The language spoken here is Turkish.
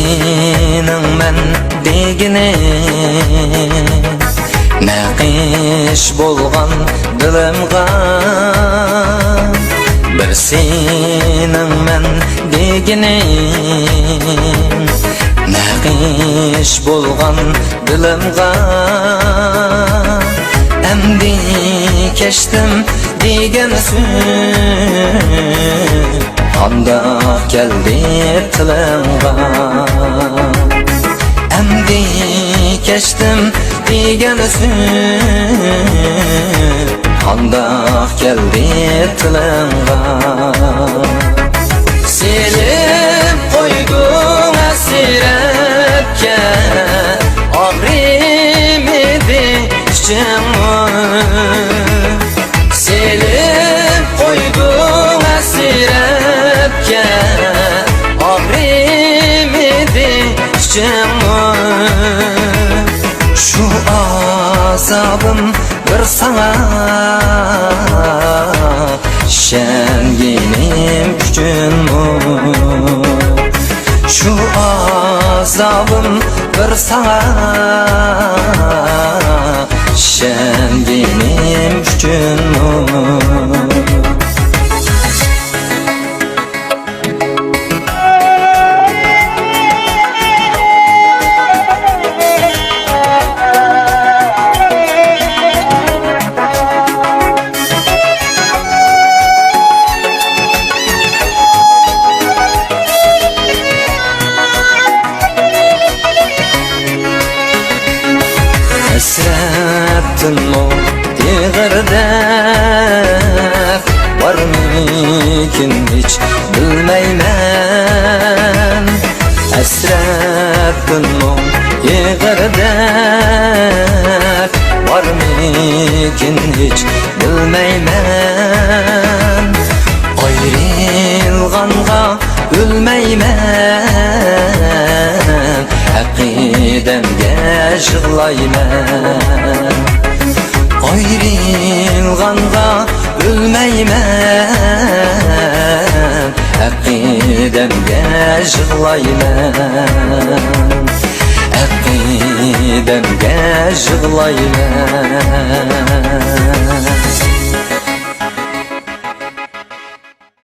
senin men degining naqish bo'lgan dilimga bir senin men degining naqish bo'lgan dilimga endi kechdim degan so'z qandoq keldi tilimga endi kechdim degan so'z qandoq keldi tilimga selib qo'yding hasratga og'rimidi ichim selib qo'yding hasratga og'rimidi ichim şu azabım bir sana şenginim gücünmü şu azabım bir sana şenginim gücünmü Hasretinmo degirder varmikin hiç bilmeymen Hasretinmo degirder varmikin hiç bilmeymen Ayrılganğa ölmeymen Aqidemge yig'layman Ayrılganğa ölmeymen Aqidemge yig'layman Aqidemge yig'layman